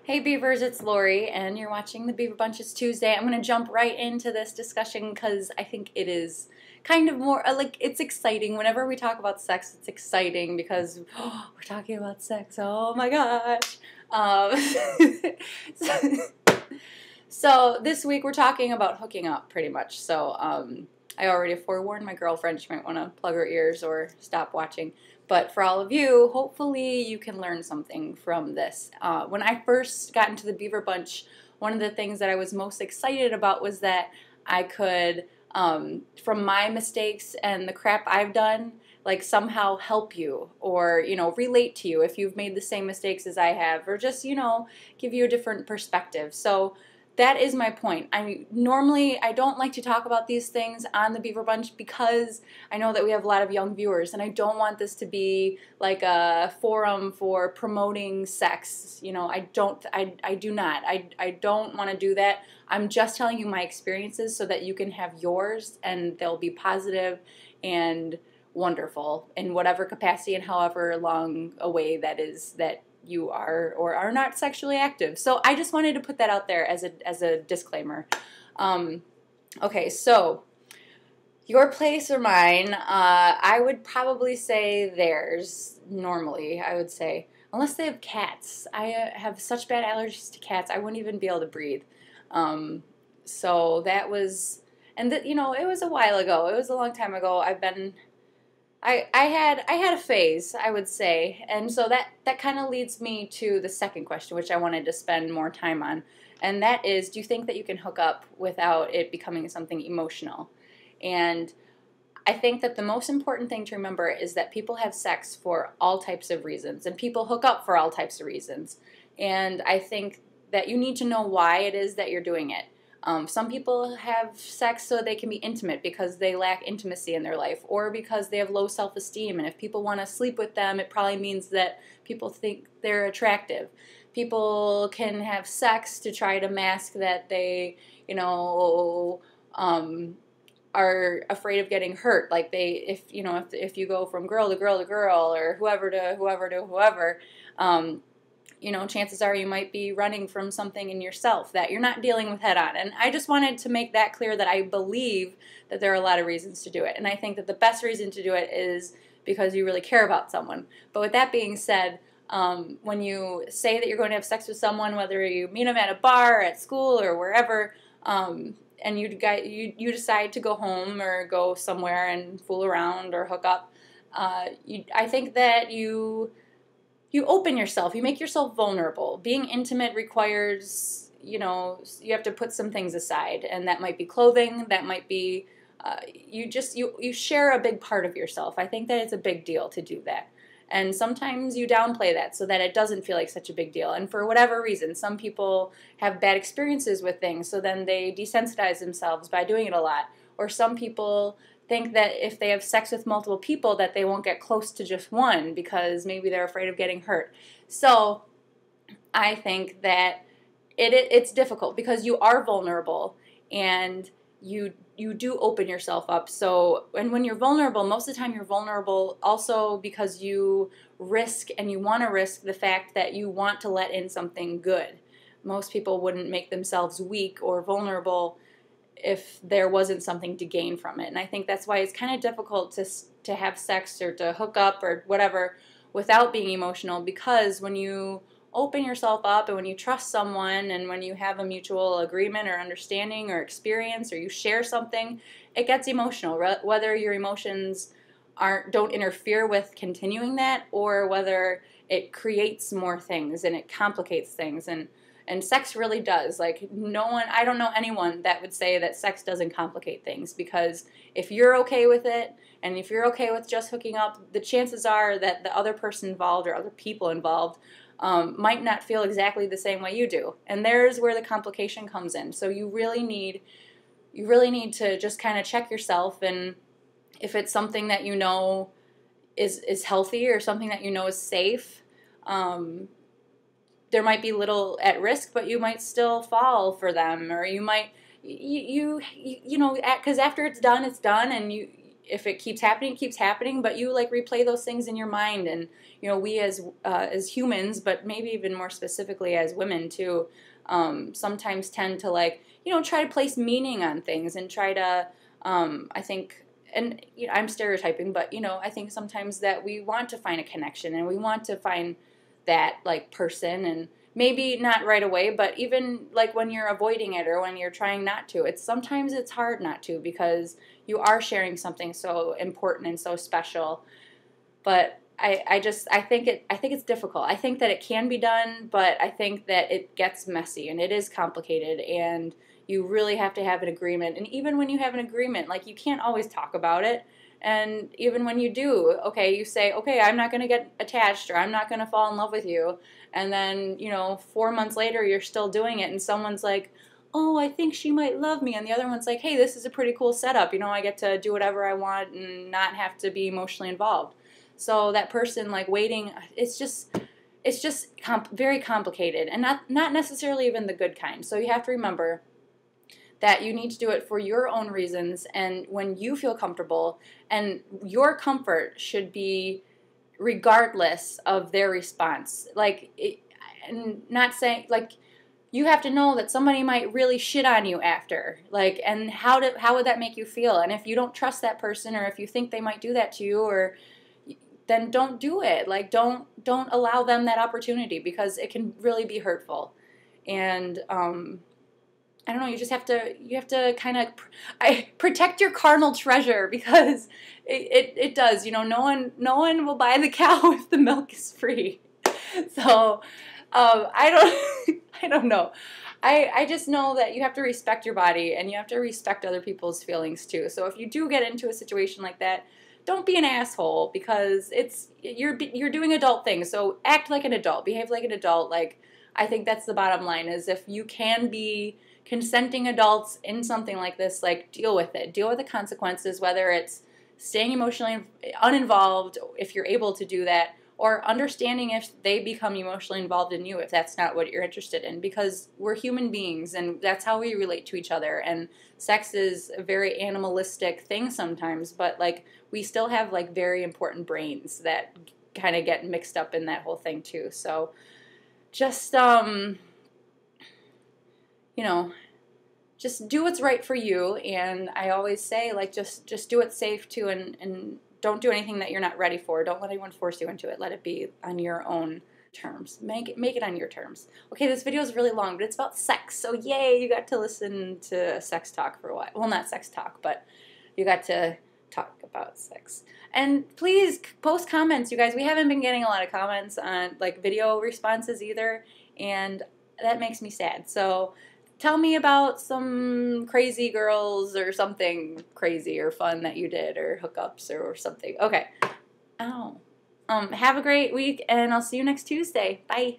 Hey Beavers, it's Lori, and you're watching the Beaver Bunch. It's Tuesday. I'm going to jump right into this discussion because I think it is kind of more, like, it's exciting. Whenever we talk about sex, it's exciting because we're talking about sex. Oh my gosh. So this week we're talking about hooking up, pretty much. So I already forewarned my girlfriend. She might want to plug her ears or stop watching. But for all of you, hopefully you can learn something from this. When I first got into the Beaver Bunch, one of the things that I was most excited about was that I could, from my mistakes and the crap I've done, like somehow help you or, relate to you if you've made the same mistakes as I have, or just, give you a different perspective. So that is my point. Normally I don't like to talk about these things on the Beaver Bunch because I know that we have a lot of young viewers, and I don't want this to be like a forum for promoting sex. I do not. I don't want to do that. I'm just telling you my experiences so that you can have yours, and they'll be positive and wonderful in whatever capacity and however long a way that is that you are or are not sexually active. So I just wanted to put that out there as a disclaimer. Okay, so your place or mine, I would probably say theirs, normally, I would say. Unless they have cats. I have such bad allergies to cats, I wouldn't even be able to breathe. So that was, and it was a while ago. It was a long time ago. I had a phase, I would say, and so that kind of leads me to the second question, which I wanted to spend more time on, and that is, do you think that you can hook up without it becoming something emotional? And I think that the most important thing to remember is that people have sex for all types of reasons, and people hook up for all types of reasons, and I think that you need to know why it is that you're doing it. Some people have sex so they can be intimate because they lack intimacy in their life, or because they have low self-esteem, and if people want to sleep with them, it probably means that people think they're attractive. People can have sex to try to mask that they, are afraid of getting hurt. Like if you go from girl to girl to girl, or whoever to whoever to whoever, chances are you might be running from something in yourself that you're not dealing with head on. And I just wanted to make that clear, that I believe that there are a lot of reasons to do it. And I think that the best reason to do it is because you really care about someone. But with that being said, when you say that you're going to have sex with someone, whether you meet them at a bar, at school, or wherever, and you decide to go home or go somewhere and fool around or hook up, I think that you open yourself, you make yourself vulnerable. Being intimate requires, you have to put some things aside, and that might be clothing, that might be, you share a big part of yourself. I think that it's a big deal to do that. And sometimes you downplay that so that it doesn't feel like such a big deal. And for whatever reason, some people have bad experiences with things, so then they desensitize themselves by doing it a lot. Or some people think that if they have sex with multiple people that they won't get close to just one because maybe they're afraid of getting hurt. So I think that it's difficult because you are vulnerable, and you do open yourself up. So, and when you're vulnerable, most of the time you're vulnerable also because you risk, and you want to risk the fact that you want to let in something good. Most people wouldn't make themselves weak or vulnerable if there wasn't something to gain from it. And I think that's why it's kind of difficult to have sex or to hook up or whatever without being emotional, because when you open yourself up and when you trust someone and when you have a mutual agreement or understanding or experience, or you share something, it gets emotional, whether your emotions don't interfere with continuing that, or whether it creates more things and it complicates things. And sex really does. Like, I don't know anyone that would say that sex doesn't complicate things, because if you're okay with it, and if you're okay with just hooking up, the chances are that the other person involved or other people involved might not feel exactly the same way you do. And there's where the complication comes in. So you really need to just kind of check yourself, and if it's something that is healthy, or something that is safe, there might be little at risk, but you might still fall for them, or you might, because after it's done, and if it keeps happening, it keeps happening, but you like replay those things in your mind. And you know, we as humans, but maybe even more specifically as women too, sometimes tend to like, you know, try to place meaning on things and try to, I think, and you know, I'm stereotyping, but you know, I think sometimes that we want to find a connection and we want to find that like person, and maybe not right away, but even like when you're avoiding it or when you're trying not to, sometimes it's hard not to, because you are sharing something so important and so special. But I think it's difficult. I think that it can be done, but I think that it gets messy and it is complicated, and you really have to have an agreement. And even when you have an agreement, like, you can't always talk about it. And even when you do, okay, you say, okay, I'm not going to get attached, or I'm not going to fall in love with you. And then, you know, 4 months later, you're still doing it. And someone's like, oh, I think she might love me. And the other one's like, hey, this is a pretty cool setup. You know, I get to do whatever I want and not have to be emotionally involved. So that person, like, waiting, it's just very complicated, and not necessarily even the good kind. So you have to remember that you need to do it for your own reasons and when you feel comfortable, and your comfort should be regardless of their response. Like, and not saying, like, you have to know that somebody might really shit on you after, like, and how would that make you feel? And if you don't trust that person, or if you think they might do that to you, or then don't do it. Like, don't allow them that opportunity, because it can really be hurtful. And I don't know, you have to kind of protect your carnal treasure, because it does. You know, no one will buy the cow if the milk is free. So I don't know. I just know that you have to respect your body, and you have to respect other people's feelings too. So if you do get into a situation like that, don't be an asshole, because you're doing adult things. So act like an adult, behave like an adult. Like, I think that's the bottom line, is if you can be consenting adults in something like this, like, deal with it. Deal with the consequences, whether it's staying emotionally uninvolved, if you're able to do that, or understanding if they become emotionally involved in you, if that's not what you're interested in, because we're human beings, and that's how we relate to each other. And sex is a very animalistic thing sometimes, but like, we still have like very important brains that kind of get mixed up in that whole thing too. So just you know, just do what's right for you. And I always say, like, just do it safe too, and don't do anything that you're not ready for. Don't let anyone force you into it. Let it be on your own terms. Make it on your terms. Okay, this video is really long, but it's about sex. So yay, you got to listen to sex talk for a while. Well, not sex talk, but you got to talk about sex. And please post comments, you guys. We haven't been getting a lot of comments on like video responses either, and that makes me sad. So tell me about some crazy girls or something crazy or fun that you did, or hookups or something. Okay. Ow. Have a great week, and I'll see you next Tuesday. Bye.